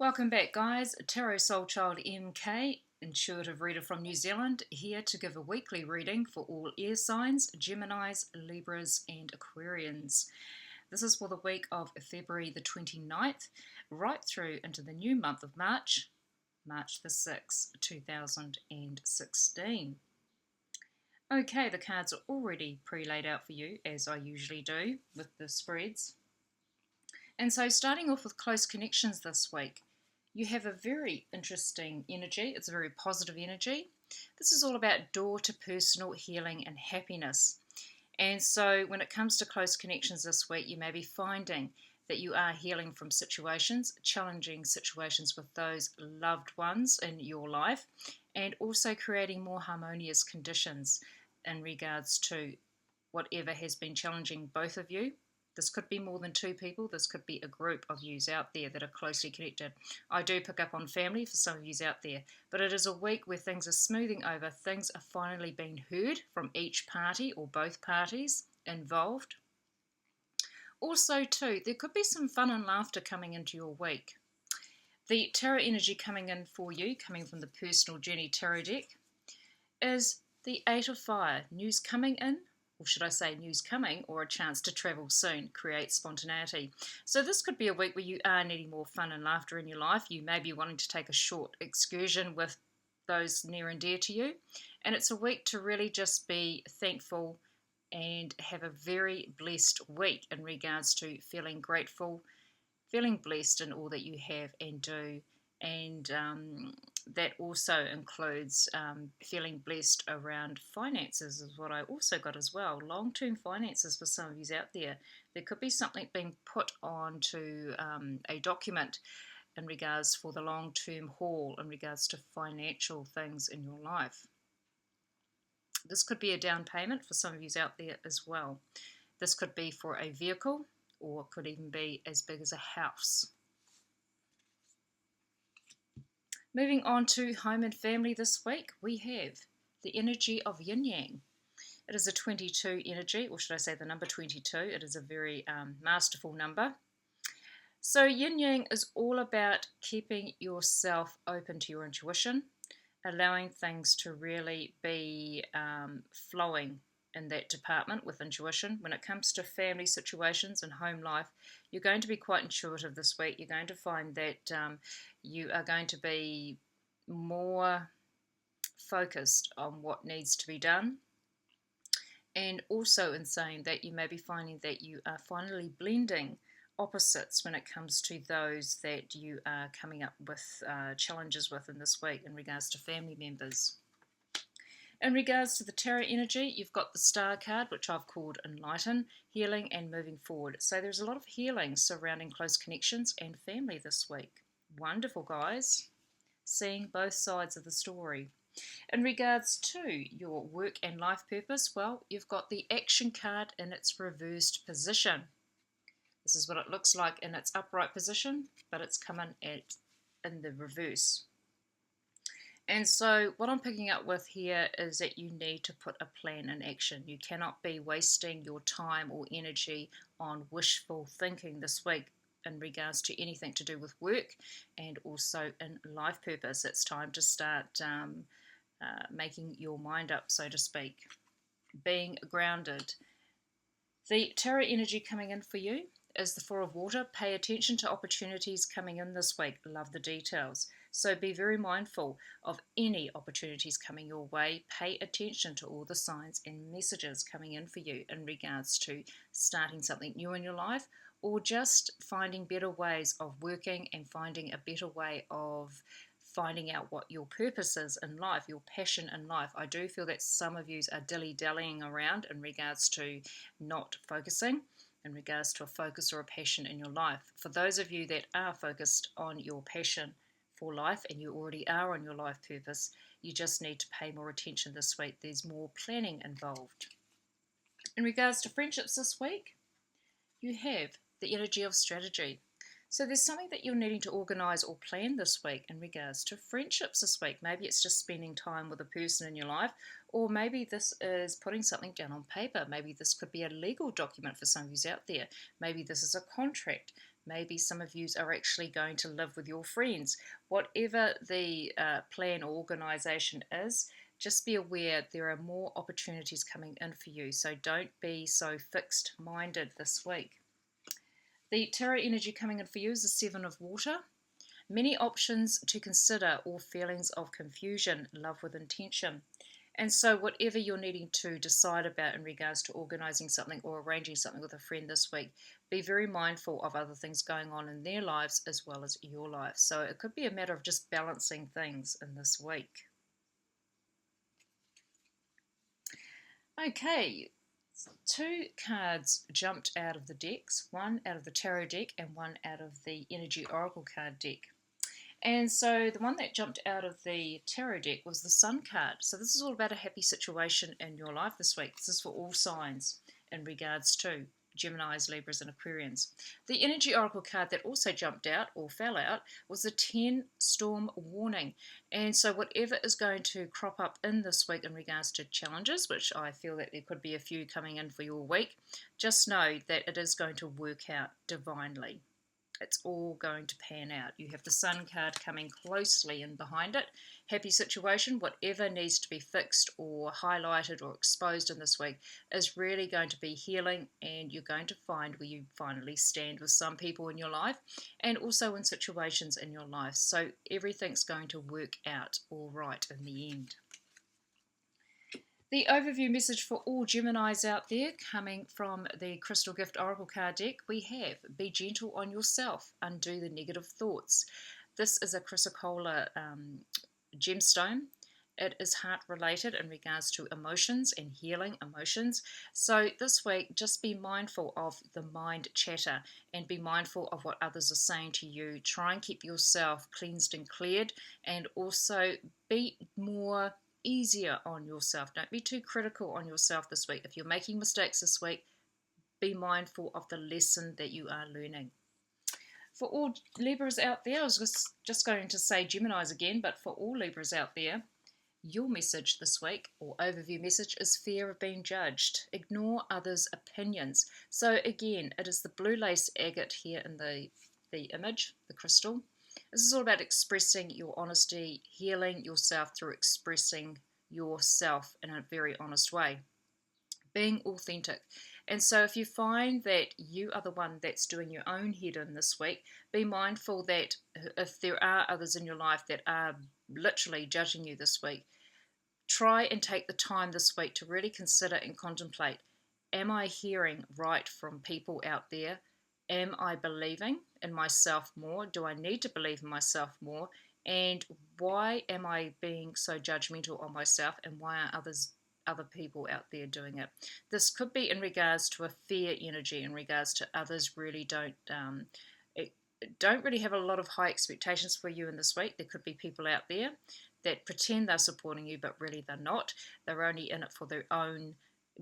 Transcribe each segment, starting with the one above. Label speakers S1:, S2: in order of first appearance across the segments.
S1: Welcome back, guys. Tarot Soul Child MK, intuitive reader from New Zealand, here to give a weekly reading for all air signs, Geminis, Libras, and Aquarians. This is for the week of February the 29th, right through into the new month of March, March the 6th, 2016. Okay, the cards are already pre-laid out for you, as I usually do with the spreads. And so starting off with close connections this week, you have a very interesting energy. It's a very positive energy. This is all about door to personal healing and happiness. And so when it comes to close connections this week, you may be finding that you are healing from situations, challenging situations with those loved ones in your life, and also creating more harmonious conditions in regards to whatever has been challenging both of you. This could be more than two people. This could be a group of yous out there that are closely connected. I do pick up on family for some of yous out there, but it is a week where things are smoothing over. Things are finally being heard from each party or both parties involved. Also, too, there could be some fun and laughter coming into your week. The tarot energy coming in for you, coming from the Personal Journey Tarot deck, is the Eight of Fire. News coming in, or should I say news coming, or a chance to travel soon, create spontaneity. So this could be a week where you are needing more fun and laughter in your life. You may be wanting to take a short excursion with those near and dear to you. And it's a week to really just be thankful and have a very blessed week in regards to feeling grateful, feeling blessed in all that you have and do. And that also includes feeling blessed around finances is what I also got as well. Long-term finances for some of you out there. There could be something being put onto a document in regards for the long-term haul in regards to financial things in your life. This could be a down payment for some of you out there as well. This could be for a vehicle or could even be as big as a house. Moving on to home and family this week, we have the energy of yin yang. It is a 22 energy, or should I say the number 22. It is a very masterful number. So yin yang is all about keeping yourself open to your intuition, allowing things to really be flowing in that department with intuition. When it comes to family situations and home life, you're going to be quite intuitive this week. You're going to find that you are going to be more focused on what needs to be done. And also in saying that, you may be finding that you are finally blending opposites when it comes to those that you are coming up with challenges with in this week in regards to family members. In regards to the tarot energy, you've got the Star card, which I've called Enlighten, Healing and Moving Forward. So there's a lot of healing surrounding close connections and family this week. Wonderful, guys. Seeing both sides of the story. In regards to your work and life purpose, well, you've got the Action card in its reversed position. This is what it looks like in its upright position, but it's coming in the reverse. And so what I'm picking up with here is that you need to put a plan in action. You cannot be wasting your time or energy on wishful thinking this week in regards to anything to do with work and also in life purpose. It's time to start making your mind up, so to speak, being grounded. The tarot energy coming in for you is the Four of Water. Pay attention to opportunities coming in this week. Love the details. So be very mindful of any opportunities coming your way. Pay attention to all the signs and messages coming in for you in regards to starting something new in your life or just finding better ways of working and finding a better way of finding out what your purpose is in life, your passion in life. I do feel that some of you are dilly-dallying around in regards to not focusing, in regards to a focus or a passion in your life. For those of you that are focused on your passion for life and you already are on your life purpose, you just need to pay more attention this week. There's more planning involved. In regards to friendships this week, you have the energy of strategy. So there's something that you're needing to organise or plan this week in regards to friendships this week. Maybe it's just spending time with a person in your life, or maybe this is putting something down on paper. Maybe this could be a legal document for some of you out there. Maybe this is a contract. Maybe some of you are actually going to live with your friends. Whatever the plan or organisation is, just be aware there are more opportunities coming in for you. So don't be so fixed minded this week. The tarot energy coming in for you is the Seven of Water. Many options to consider or feelings of confusion, love with intention. And so, whatever you're needing to decide about in regards to organising something or arranging something with a friend this week, be very mindful of other things going on in their lives as well as your life. So, it could be a matter of just balancing things in this week. Okay, two cards jumped out of the decks, one out of the tarot deck and one out of the energy oracle card deck. And so the one that jumped out of the tarot deck was the Sun card. So this is all about a happy situation in your life this week. This is for all signs in regards to Geminis, Libras and Aquarians. The energy oracle card that also jumped out or fell out was the 10 storm warning. And so whatever is going to crop up in this week in regards to challenges, which I feel that there could be a few coming in for your week, just know that it is going to work out divinely. It's all going to pan out. You have the Sun card coming closely in behind it. Happy situation, whatever needs to be fixed or highlighted or exposed in this week is really going to be healing, and you're going to find where you finally stand with some people in your life and also in situations in your life. So everything's going to work out all right in the end. The overview message for all Geminis out there coming from the Crystal Gift Oracle card deck, we have be gentle on yourself, undo the negative thoughts. This is a chrysocolla gemstone. It is heart related in regards to emotions and healing emotions. So this week, just be mindful of the mind chatter and be mindful of what others are saying to you. Try and keep yourself cleansed and cleared, and also be more easier on yourself. Don't be too critical on yourself this week. If you're making mistakes this week, be mindful of the lesson that you are learning. For all Libras out there, I was just going to say Geminis again, but for all Libras out there, your message this week, or overview message, is fear of being judged. Ignore others' opinions. So again, it is the blue lace agate here in the image, the crystal. This is all about expressing your honesty, healing yourself through expressing yourself in a very honest way, being authentic. And so if you find that you are the one that's doing your own head in this week, be mindful that if there are others in your life that are literally judging you this week, try and take the time this week to really consider and contemplate, am I hearing right from people out there? Am I believing in myself more? Do I need to believe in myself more? And why am I being so judgmental on myself, and why are other people out there doing it? This could be in regards to a fear energy, in regards to others really don't really have a lot of high expectations for you in this week. There could be people out there that pretend they're supporting you, but really they're not. They're only in it for their own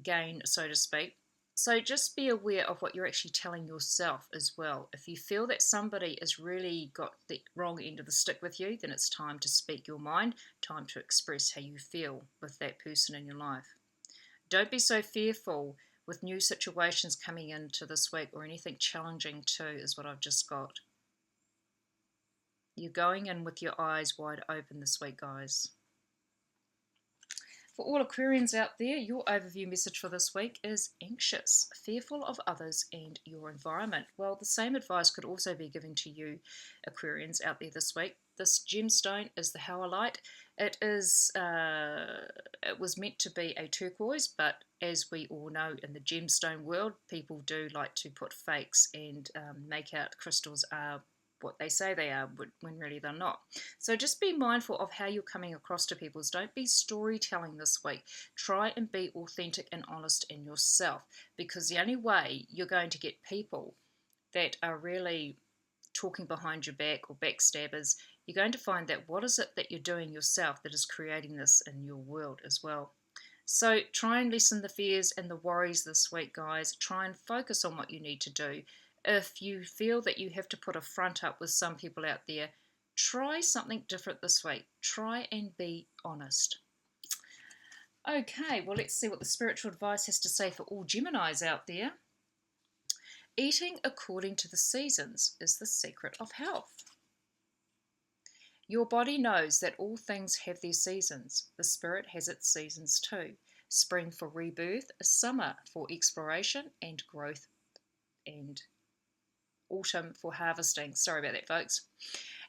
S1: gain, so to speak. So just be aware of what you're actually telling yourself as well. If you feel that somebody has really got the wrong end of the stick with you, then it's time to speak your mind, time to express how you feel with that person in your life. Don't be so fearful with new situations coming into this week, or anything challenging too, is what I've just got. You're going in with your eyes wide open this week, guys. For all Aquarians out there, your overview message for this week is anxious, fearful of others and your environment. Well, the same advice could also be given to you, Aquarians out there this week. This gemstone is the howlite. It was meant to be a turquoise, but as we all know in the gemstone world, people do like to put fakes and make out crystals are what they say they are when really they're not. So just be mindful of how you're coming across to people. Don't be storytelling this week. Try and be authentic and honest in yourself, because the only way you're going to get people that are really talking behind your back or backstabbers, you're going to find that what is it that you're doing yourself that is creating this in your world as well. So try and lessen the fears and the worries this week, guys. Try and focus on what you need to do. If you feel that you have to put a front up with some people out there, try something different this week. Try and be honest. Okay, well, let's see what the spiritual advice has to say for all Geminis out there. Eating according to the seasons is the secret of health. Your body knows that all things have their seasons. The spirit has its seasons too. Spring for rebirth, summer for exploration and growth, and autumn for harvesting. Sorry about that, folks.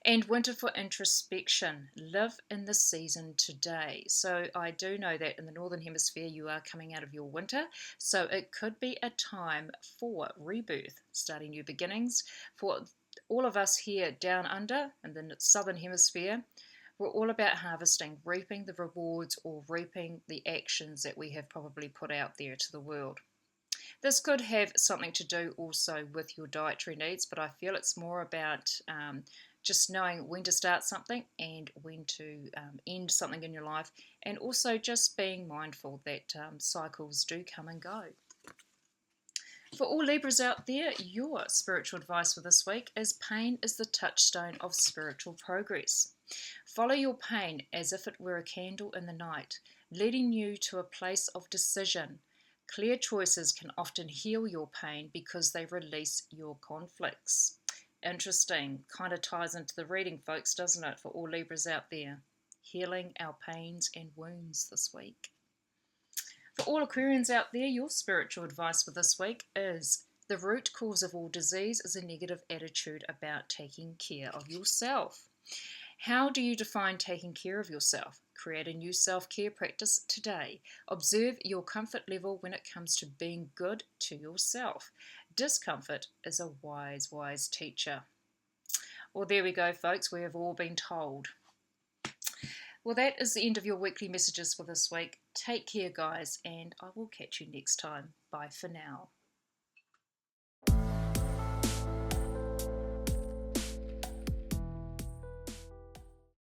S1: And winter for introspection. Live in the season today. So I do know that in the Northern Hemisphere you are coming out of your winter, so it could be a time for rebirth, starting new beginnings. For all of us here down under in the Southern Hemisphere, we're all about harvesting, reaping the rewards or reaping the actions that we have probably put out there to the world. This could have something to do also with your dietary needs, but I feel it's more about just knowing when to start something and when to end something in your life, and also just being mindful that cycles do come and go. For all Libras out there, your spiritual advice for this week is pain is the touchstone of spiritual progress. Follow your pain as if it were a candle in the night, leading you to a place of decision. Clear choices can often heal your pain because they release your conflicts. Interesting. Kind of ties into the reading, folks, doesn't it, for all Libras out there? Healing our pains and wounds this week. For all Aquarians out there, your spiritual advice for this week is the root cause of all disease is a negative attitude about taking care of yourself. How do you define taking care of yourself? Create a new self-care practice today. Observe your comfort level when it comes to being good to yourself. Discomfort is a wise, wise teacher. Well, there we go, folks. We have all been told. Well, that is the end of your weekly messages for this week. Take care, guys, and I will catch you next time. Bye for now.